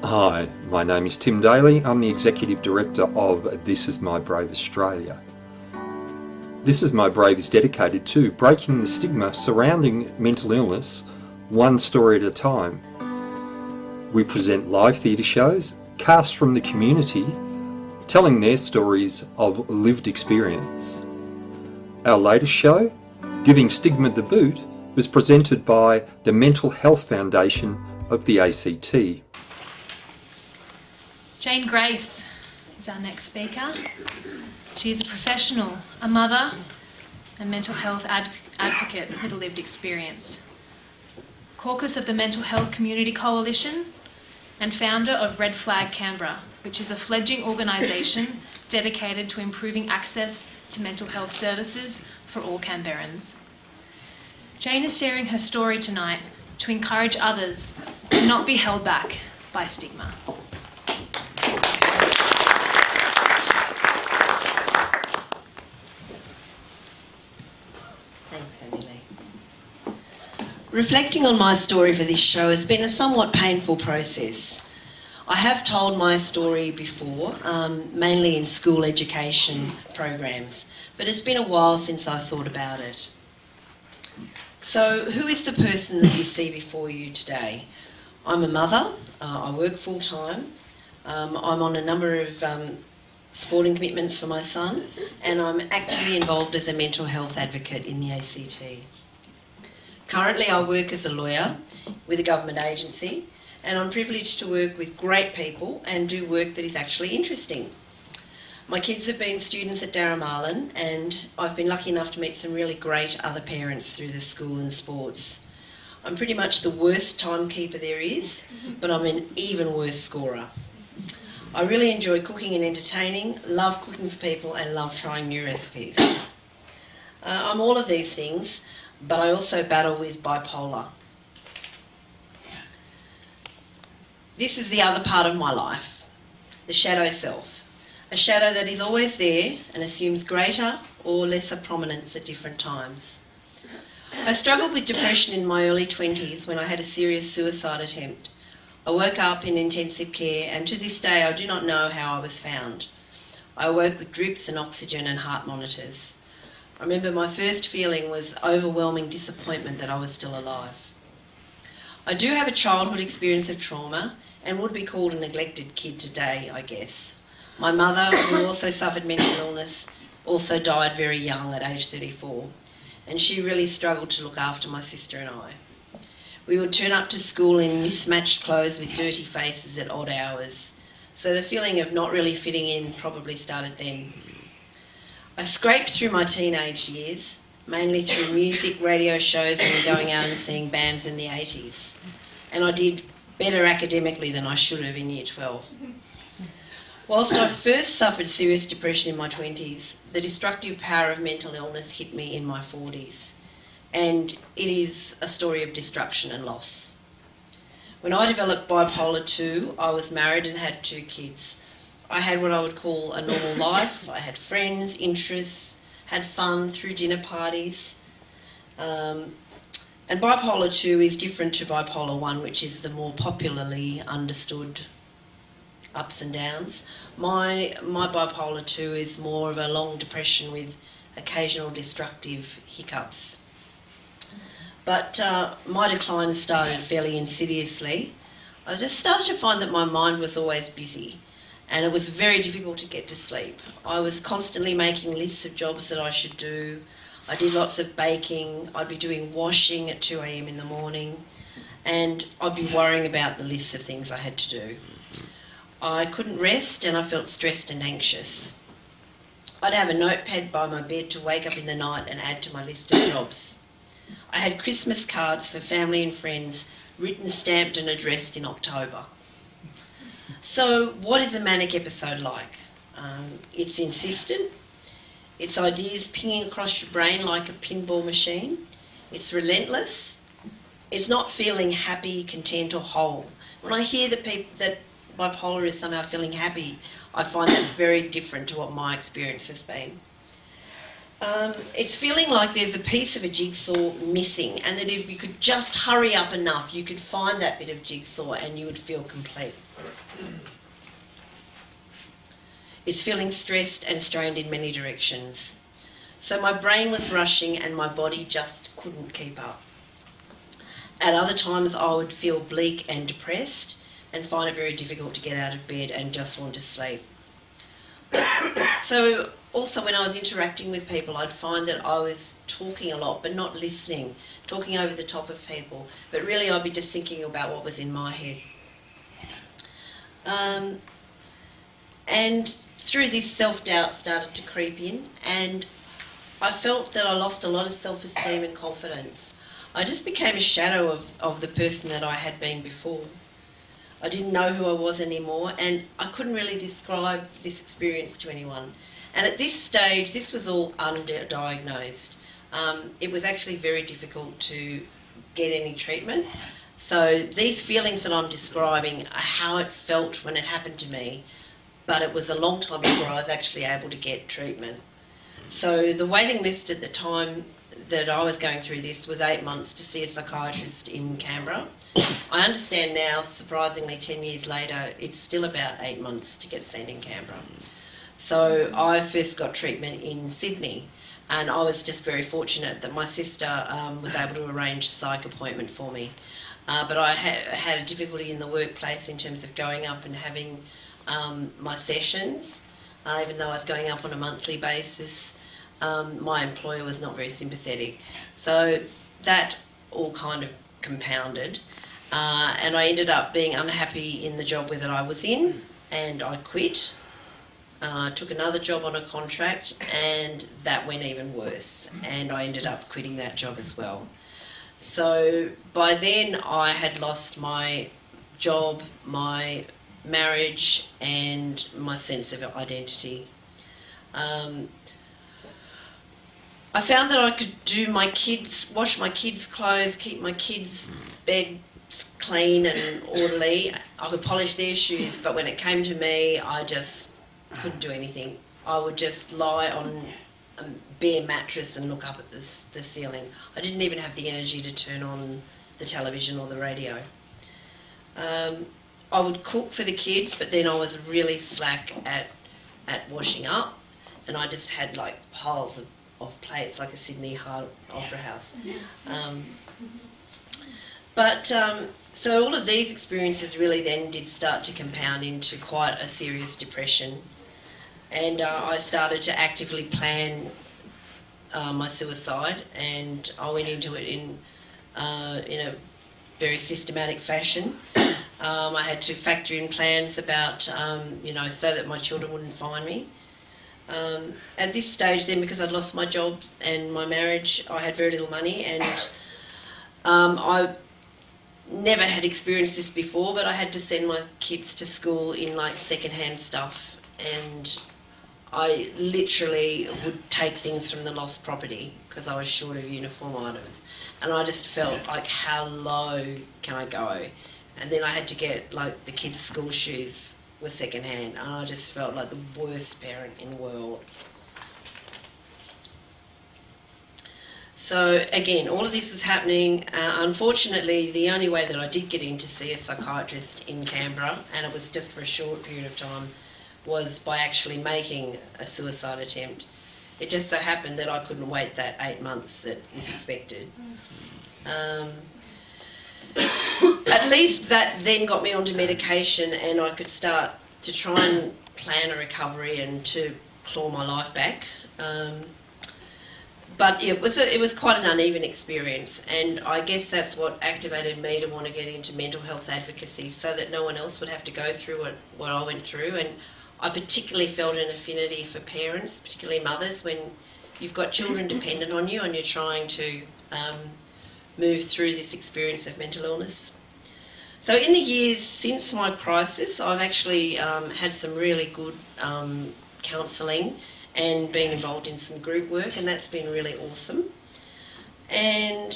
Hi, my name is Tim Daly. I'm the Executive Director of This Is My Brave Australia. This Is My Brave is dedicated to breaking the stigma surrounding mental illness, one story at a time. We present live theatre shows, cast from the community, telling their stories of lived experience. Our latest show, Giving Stigma the Boot, was presented by the Mental Health Foundation of the ACT. Jane Grace is our next speaker. She is a professional, a mother, a mental health advocate with a lived experience. Caucus of the Mental Health Community Coalition and founder of Red Flag Canberra, which is a fledgling organisation dedicated to improving access to mental health services for all Canberrans. Jane is sharing her story tonight to encourage others to not be held back by stigma. Reflecting on my story for this show has been a somewhat painful process. I have told my story before, mainly in school education programs, but it's been a while since I thought about it. So, who is the person that you see before you today? I'm a mother, I work full-time, I'm on a number of sporting commitments for my son, and I'm actively involved as a mental health advocate in the ACT. Currently I work as a lawyer with a government agency, and I'm privileged to work with great people and do work that is actually interesting. My kids have been students at Darramarlin, and I've been lucky enough to meet some really great other parents through the school and sports. I'm pretty much the worst timekeeper there is, but I'm an even worse scorer. I really enjoy cooking and entertaining, love cooking for people, and love trying new recipes. I'm all of these things, but I also battle with bipolar. This is the other part of my life, the shadow self, a shadow that is always there and assumes greater or lesser prominence at different times. I struggled with depression in my early 20s when I had a serious suicide attempt. I woke up in intensive care, and to this day I do not know how I was found. I woke with drips and oxygen and heart monitors. I remember my first feeling was overwhelming disappointment that I was still alive. I do have a childhood experience of trauma and would be called a neglected kid today, I guess. My mother, who also suffered mental illness, also died very young at age 34, and she really struggled to look after my sister and I. We would turn up to school in mismatched clothes with dirty faces at odd hours, so the feeling of not really fitting in probably started then. I scraped through my teenage years, mainly through music, radio shows, and going out and seeing bands in the 80s. And I did better academically than I should have in Year 12. Whilst I first suffered serious depression in my 20s, the destructive power of mental illness hit me in my 40s. And it is a story of destruction and loss. When I developed bipolar 2, I was married and had 2 kids. I had what I would call a normal life. I had friends, interests, had fun, threw dinner parties. And bipolar 2 is different to bipolar 1, which is the more popularly understood ups and downs. My bipolar 2 is more of a long depression with occasional destructive hiccups. But my decline started fairly insidiously. I just started to find that my mind was always busy, and it was very difficult to get to sleep. I was constantly making lists of jobs that I should do. I did lots of baking. I'd be doing washing at 2 a.m. in the morning, and I'd be worrying about the lists of things I had to do. I couldn't rest, and I felt stressed and anxious. I'd have a notepad by my bed to wake up in the night and add to my list of jobs. I had Christmas cards for family and friends, written, stamped and addressed in October. So what is a manic episode like? It's insistent. It's ideas pinging across your brain like a pinball machine. It's relentless. It's not feeling happy, content or whole. When I hear that bipolar is somehow feeling happy, I find that's very different to what my experience has been. It's feeling like there's a piece of a jigsaw missing, and that if you could just hurry up enough, you could find that bit of jigsaw and you would feel complete. It's feeling stressed and strained in many directions. So my brain was rushing and my body just couldn't keep up. At other times I would feel bleak and depressed and find it very difficult to get out of bed and just want to sleep. So also when I was interacting with people, I'd find that I was talking a lot but not listening, talking over the top of people, but really I'd be just thinking about what was in my head. And through this, self-doubt started to creep in, and I felt that I lost a lot of self-esteem and confidence. I just became a shadow of the person that I had been before. I didn't know who I was anymore, and I couldn't really describe this experience to anyone. And at this stage, this was all undiagnosed. It was actually very difficult to get any treatment. So these feelings that I'm describing are how it felt when it happened to me, but it was a long time before I was actually able to get treatment. So the waiting list at the time that I was going through this was 8 months to see a psychiatrist in Canberra. I understand now, surprisingly, 10 years later, it's still about 8 months to get seen in Canberra. So I first got treatment in Sydney, and I was just very fortunate that my sister was able to arrange a psych appointment for me. But I had a difficulty in the workplace in terms of going up and having my sessions. Even though I was going up on a monthly basis, my employer was not very sympathetic. So that all kind of compounded. And I ended up being unhappy in the job that I was in, and I quit. Took another job on a contract, and that went even worse. And I ended up quitting that job as well. So by then I had lost my job, my marriage, and my sense of identity. I found that I could do my kids, wash my kids' clothes, keep my kids' bed clean and orderly. I could polish their shoes, but when it came to me, I just couldn't do anything. I would just lie on a bare mattress and look up at the ceiling. I didn't even have the energy to turn on the television or the radio. I would cook for the kids, but then I was really slack at washing up, and I just had like piles of plates like a Sydney Opera House. So all of these experiences really then did start to compound into quite a serious depression, and I started to actively plan my suicide, and I went into it in a very systematic fashion. I had to factor in plans about, so that my children wouldn't find me. At this stage then, because I'd lost my job and my marriage, I had very little money, and I never had experienced this before, but I had to send my kids to school in like second-hand stuff, and I literally would take things from the lost property because I was short of uniform items, and I just felt like, how low can I go? And then I had to get like the kids' school shoes were second-hand, and I just felt like the worst parent in the world. So again, all of this is happening. Unfortunately, the only way that I did get in to see a psychiatrist in Canberra, and it was just for a short period of time, was by actually making a suicide attempt. It just so happened that I couldn't wait that 8 months that is expected. At least that then got me onto medication, and I could start to try and plan a recovery and to claw my life back. But it was quite an uneven experience, and I guess that's what activated me to want to get into mental health advocacy, so that no one else would have to go through what I went through. And I particularly felt an affinity for parents, particularly mothers, when you've got children dependent on you and you're trying to move through this experience of mental illness. So in the years since my crisis, I've actually had some really good counselling and been involved in some group work, and that's been really awesome. And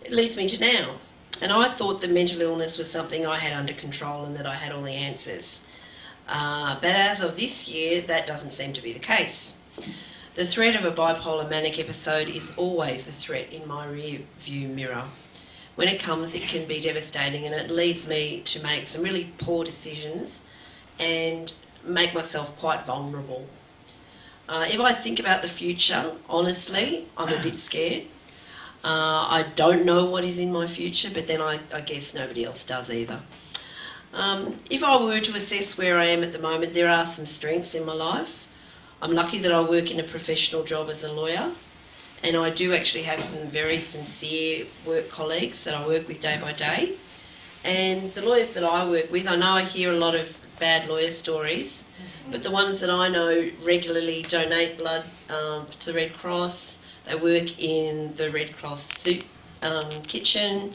it leads me to now. And I thought that mental illness was something I had under control and that I had all the answers. But as of this year, that doesn't seem to be the case. The threat of a bipolar manic episode is always a threat in my rear view mirror. When it comes, it can be devastating, and it leads me to make some really poor decisions and make myself quite vulnerable. If I think about the future, honestly, I'm a bit scared. I don't know what is in my future, but then I guess nobody else does either. If I were to assess where I am at the moment, there are some strengths in my life. I'm lucky that I work in a professional job as a lawyer, and I do actually have some very sincere work colleagues that I work with day by day. And the lawyers that I work with, I know I hear a lot of bad lawyer stories, but the ones that I know regularly donate blood to the Red Cross. They work in the Red Cross soup kitchen,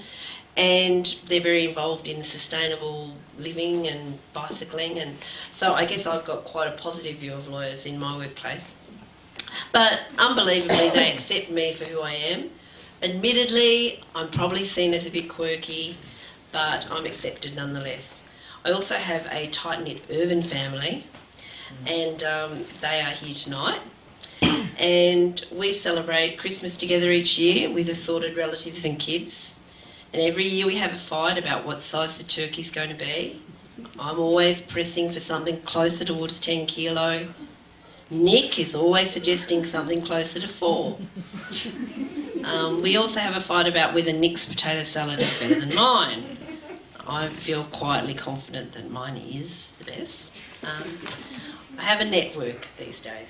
and they're very involved in sustainable living and bicycling, and so I guess I've got quite a positive view of lawyers in my workplace. But unbelievably, they accept me for who I am. Admittedly, I'm probably seen as a bit quirky, but I'm accepted nonetheless. I also have a tight-knit urban family, and they are here tonight. And we celebrate Christmas together each year with assorted relatives and kids. And every year we have a fight about what size the turkey's going to be. I'm always pressing for something closer towards 10 kilo. Nick is always suggesting something closer to 4. We also have a fight about whether Nick's potato salad is better than mine. I feel quietly confident that mine is the best. I have a network these days.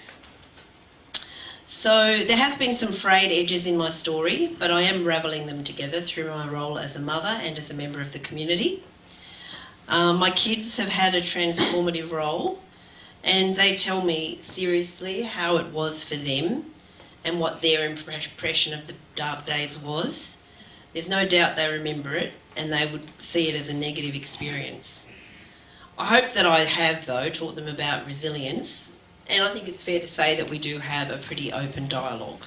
So there has been some frayed edges in my story, but I am ravelling them together through my role as a mother and as a member of the community. My kids have had a transformative role, and they tell me seriously how it was for them and what their impression of the dark days was. There's no doubt they remember it, and they would see it as a negative experience. I hope that I have, though, taught them about resilience, and I think it's fair to say that we do have a pretty open dialogue.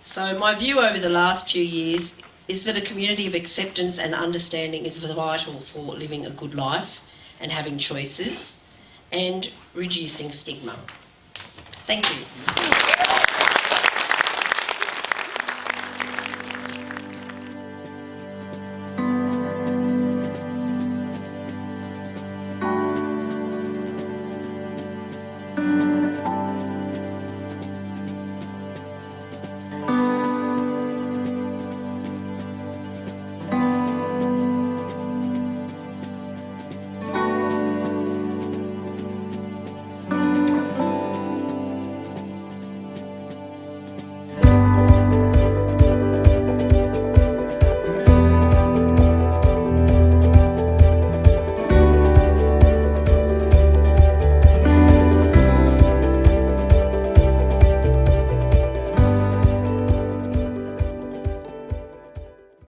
So my view over the last few years is that a community of acceptance and understanding is vital for living a good life and having choices and reducing stigma. Thank you.